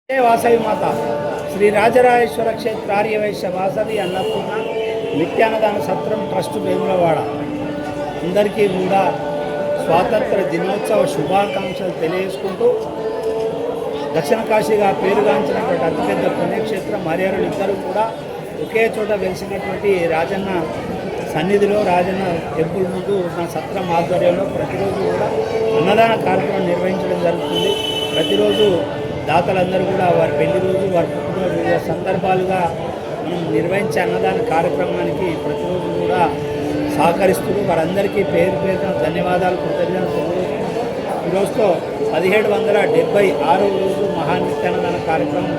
వాసవి మాత శ్రీ రాజరాజేశ్వర క్షేత్ర ఆర్యవైశ్య వాసవి అన్నపూర్ణ నిత్యాన్నదాన సత్రం ట్రస్ట్ వేములవాడ అందరికీ కూడా స్వాతంత్ర దినోత్సవ శుభాకాంక్షలు తెలియజేసుకుంటూ దక్షిణ కాశీగా పేరుగాంచినటువంటి అతిపెద్ద పుణ్యక్షేత్రం హరిహరులు ఇద్దరు కూడా ఒకే చోట వెలిసినటువంటి రాజన్న సన్నిధిలో రాజన్న టెంపుల్ ముందు నా సత్రం ఆధ్వర్యంలో ప్రతిరోజు కూడా అన్నదాన కార్యక్రమం నిర్వహించడం జరుగుతుంది. ప్రతిరోజు దాతలందరూ కూడా వారి పెళ్లి రోజు వారి పుట్టినరోజు వివిధ సందర్భాలుగా మనం నిర్వహించే అన్నదాన కార్యక్రమానికి ప్రతిరోజు కూడా సహకరిస్తూ వారందరికీ పేరు పేరున ధన్యవాదాలు కృతజ్ఞతలు. ఈరోజుతో 1776 రోజు మహానిత్యాన్నదాన కార్యక్రమం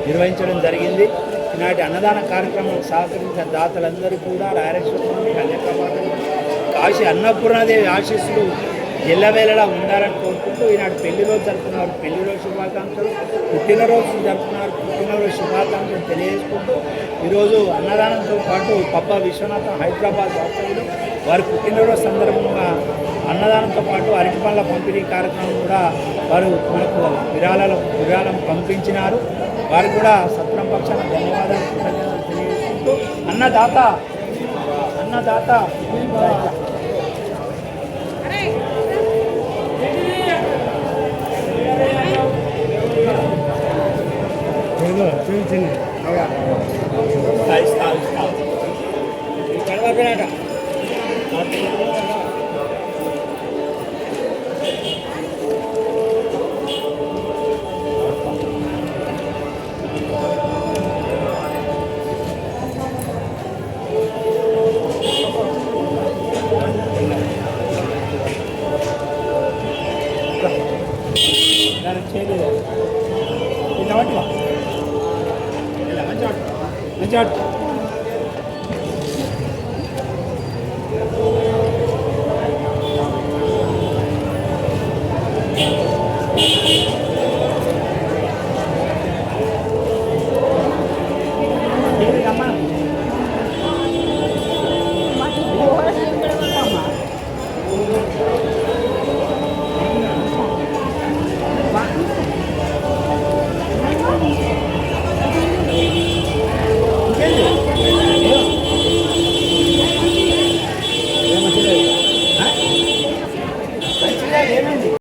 నిర్వహించడం జరిగింది. ఈనాటి అన్నదాన కార్యక్రమం సహకరించిన దాతలందరూ కూడా రాయలసీమ కన్యాకుమారి కాశీ అన్నపూర్ణాదేవి ఆశీస్సులు ఎల్లవేళలా ఉండాలని కోరుకుంటూ ఈనాడు పెళ్లి రోజు జరుపుకున్నారు పెళ్లిరోజు శుభాకాంక్షలు, పుట్టినరోజు జరుపుకున్నారు పుట్టినరోజు శుభాకాంక్షలు తెలియజేసుకుంటూ ఈరోజు అన్నదానంతో పాటు పప్ప విశ్వనాథం హైదరాబాద్ వాస్తవ్యులు వారి పుట్టినరోజు సందర్భంగా అన్నదానంతో పాటు అరటిపండ్ల పంపిణీ కార్యక్రమం కూడా వారు మనకు విరాళం పంపించినారు. వారికి కూడా సత్రం పక్షాన ధన్యవాదాలు కృతజ్ఞతలు తెలియజేసుకుంటూ అన్నదాత చేయలేదు మంచి